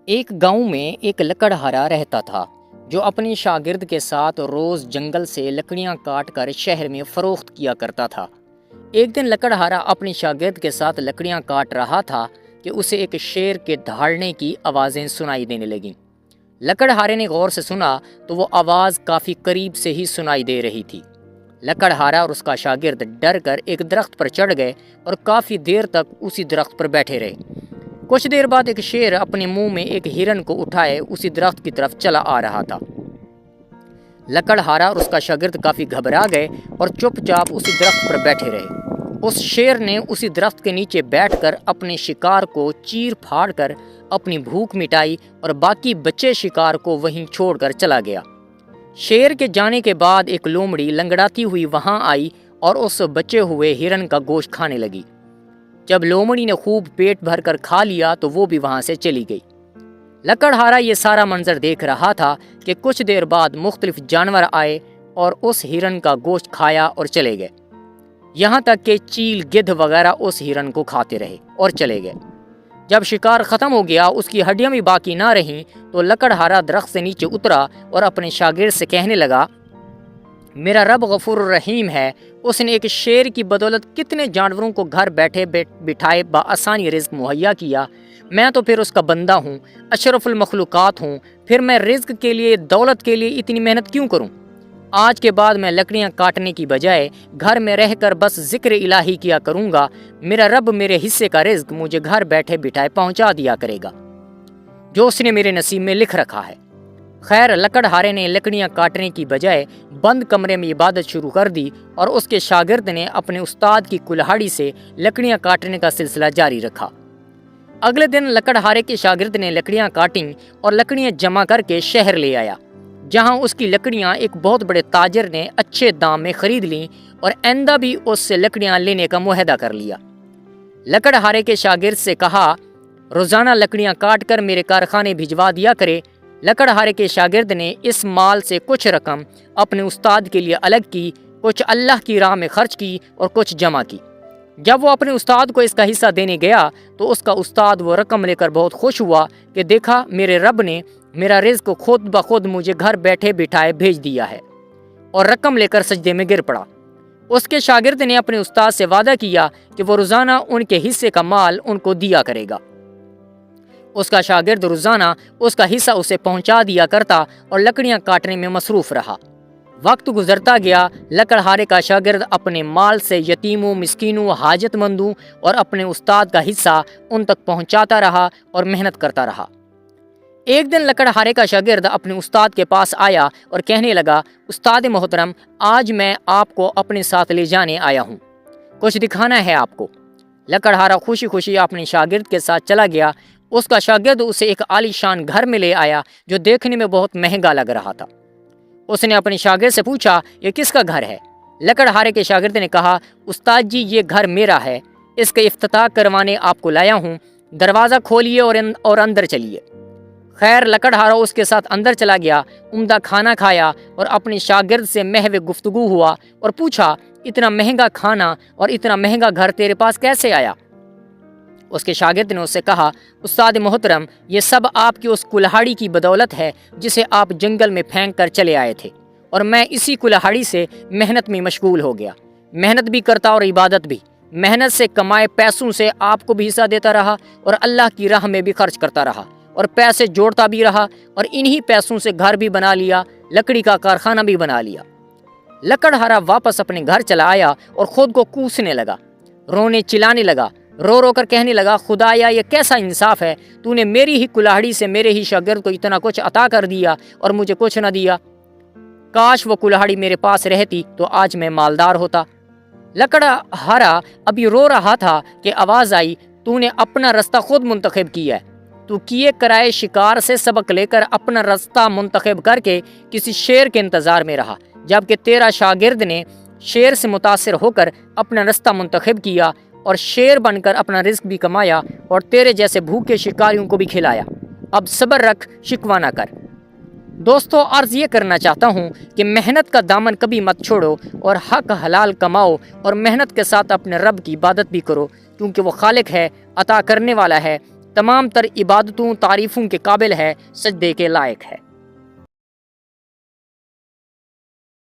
ایک گاؤں میں ایک لکڑہارا رہتا تھا جو اپنی شاگرد کے ساتھ روز جنگل سے لکڑیاں کاٹ کر شہر میں فروخت کیا کرتا تھا۔ ایک دن لکڑہارا اپنی شاگرد کے ساتھ لکڑیاں کاٹ رہا تھا کہ اسے ایک شیر کے دہاڑنے کی آوازیں سنائی دینے لگیں۔ لکڑہارے نے غور سے سنا تو وہ آواز کافی قریب سے ہی سنائی دے رہی تھی۔ لکڑہارا اور اس کا شاگرد ڈر کر ایک درخت پر چڑھ گئے اور کافی دیر تک اسی درخت پر بیٹھے رہے۔ کچھ دیر بعد ایک شیر اپنے منہ میں ایک ہرن کو اٹھائے اسی درخت کی طرف چلا آ رہا تھا۔ لکڑہارا اور اس کا شاگرد کافی گھبرا گئے اور چپ چاپ اسی درخت پر بیٹھے رہے۔ اس شیر نے اسی درخت کے نیچے بیٹھ کر اپنے شکار کو چیر پھاڑ کر اپنی بھوک مٹائی اور باقی بچے شکار کو وہیں چھوڑ کر چلا گیا۔ شیر کے جانے کے بعد ایک لومڑی لنگڑاتی ہوئی وہاں آئی اور اس بچے ہوئے ہرن کا گوشت کھانے لگی۔ جب لومڑی نے خوب پیٹ بھر کر کھا لیا تو وہ بھی وہاں سے چلی گئی۔ لکڑہارا یہ سارا منظر دیکھ رہا تھا کہ کچھ دیر بعد مختلف جانور آئے اور اس ہرن کا گوشت کھایا اور چلے گئے، یہاں تک کہ چیل گدھ وغیرہ اس ہرن کو کھاتے رہے اور چلے گئے۔ جب شکار ختم ہو گیا، اس کی ہڈیاں بھی باقی نہ رہیں، تو لکڑہارا درخت سے نیچے اترا اور اپنے شاگرد سے کہنے لگا، میرا رب غفور الرحیم ہے، اس نے ایک شیر کی بدولت کتنے جانوروں کو گھر بیٹھے بٹھائے بآسانی رزق مہیا کیا۔ میں تو پھر اس کا بندہ ہوں، اشرف المخلوقات ہوں، پھر میں رزق کے لیے، دولت کے لیے اتنی محنت کیوں کروں؟ آج کے بعد میں لکڑیاں کاٹنے کی بجائے گھر میں رہ کر بس ذکر الہی کیا کروں گا۔ میرا رب میرے حصے کا رزق مجھے گھر بیٹھے بٹھائے پہنچا دیا کرے گا، جو اس نے میرے نصیب میں لکھ رکھا ہے۔ خیر، لکڑہارے نے لکڑیاں کاٹنے کی بجائے بند کمرے میں عبادت شروع کر دی اور اس کے شاگرد نے اپنے استاد کی کلہاڑی سے لکڑیاں کاٹنے کا سلسلہ جاری رکھا۔ اگلے دن لکڑہارے کے شاگرد نے لکڑیاں کاٹیں اور لکڑیاں جمع کر کے شہر لے آیا، جہاں اس کی لکڑیاں ایک بہت بڑے تاجر نے اچھے دام میں خرید لیں اور آئندہ بھی اس سے لکڑیاں لینے کا معاہدہ کر لیا۔ لکڑہارے کے شاگرد سے کہا، روزانہ لکڑیاں کاٹ کر میرے کارخانے بھجوا دیا کرے۔ لکڑہارے کے شاگرد نے اس مال سے کچھ رقم اپنے استاد کے لیے الگ کی، کچھ اللہ کی راہ میں خرچ کی اور کچھ جمع کی۔ جب وہ اپنے استاد کو اس کا حصہ دینے گیا تو اس کا استاد وہ رقم لے کر بہت خوش ہوا کہ دیکھا، میرے رب نے میرا رزق خود بخود مجھے گھر بیٹھے بٹھائے بھیج دیا ہے، اور رقم لے کر سجدے میں گر پڑا۔ اس کے شاگرد نے اپنے استاد سے وعدہ کیا کہ وہ روزانہ ان کے حصے کا مال ان کو دیا کرے گا۔ اس کا شاگرد روزانہ اس کا حصہ اسے پہنچا دیا کرتا اور لکڑیاں کاٹنے میں مصروف رہا۔ وقت گزرتا گیا، لکڑہارے کا شاگرد اپنے مال سے یتیموں، مسکینوں، حاجت مندوں اور اپنے استاد کا حصہ ان تک پہنچاتا رہا اور محنت کرتا رہا۔ ایک دن لکڑہارے کا شاگرد اپنے استاد کے پاس آیا اور کہنے لگا، استاد محترم، آج میں آپ کو اپنے ساتھ لے جانے آیا ہوں، کچھ دکھانا ہے آپ کو۔ لکڑہارا خوشی خوشی اپنے شاگرد کے ساتھ چلا گیا۔ اس کا شاگرد اسے ایک عالی شان گھر میں لے آیا جو دیکھنے میں بہت مہنگا لگ رہا تھا۔ اس نے اپنے شاگرد سے پوچھا، یہ کس کا گھر ہے؟ لکڑہارے کے شاگرد نے کہا، استاد جی، یہ گھر میرا ہے، اس کا افتتاح کروانے آپ کو لایا ہوں، دروازہ کھولیے اور اندر چلیے۔ خیر، لکڑہارا اس کے ساتھ اندر چلا گیا، عمدہ کھانا کھایا اور اپنے شاگرد سے محو گفتگو ہوا اور پوچھا، اتنا مہنگا کھانا اور اتنا مہنگا گھر تیرے پاس کیسے آیا؟ اس کے شاگرد نے اس سے کہا، استاد محترم، یہ سب آپ کی اس کلہاڑی کی بدولت ہے جسے آپ جنگل میں پھینک کر چلے آئے تھے، اور میں اسی کلہاڑی سے محنت میں مشغول ہو گیا، محنت بھی کرتا اور عبادت بھی، محنت سے کمائے پیسوں سے آپ کو بھی حصہ دیتا رہا اور اللہ کی راہ میں بھی خرچ کرتا رہا اور پیسے جوڑتا بھی رہا، اور انہی پیسوں سے گھر بھی بنا لیا، لکڑی کا کارخانہ بھی بنا لیا۔ لکڑہارا واپس اپنے گھر چلا آیا اور خود کو کوسنے لگا، رونے چلانے لگا، رو رو کر کہنے لگا، خدایا، یہ کیسا انصاف ہے، تو نے میری ہی کلاہڑی سے میرے ہی شاگرد کو اتنا کچھ عطا کر دیا اور مجھے کچھ نہ دیا۔ کاش وہ کلاہڑی میرے پاس رہتی تو آج میں مالدار ہوتا۔ لکڑہارا ابھی رو رہا تھا کہ آواز آئی، تو نے اپنا رستہ خود منتخب کیا ہے، تو کیے کرائے شکار سے سبق لے کر اپنا رستہ منتخب کر کے کسی شیر کے انتظار میں رہا، جبکہ تیرا شاگرد نے شیر سے متاثر ہو کر اپنا رستہ منتخب کیا اور شیر بن کر اپنا رزق بھی کمایا اور تیرے جیسے بھوکے شکاریوں کو بھی کھلایا۔ اب صبر رکھ، شکوہ نہ کر۔ دوستو، عرض یہ کرنا چاہتا ہوں کہ محنت کا دامن کبھی مت چھوڑو اور حق حلال کماؤ اور محنت کے ساتھ اپنے رب کی عبادت بھی کرو، کیونکہ وہ خالق ہے، عطا کرنے والا ہے، تمام تر عبادتوں تعریفوں کے قابل ہے، سجدے کے لائق ہے۔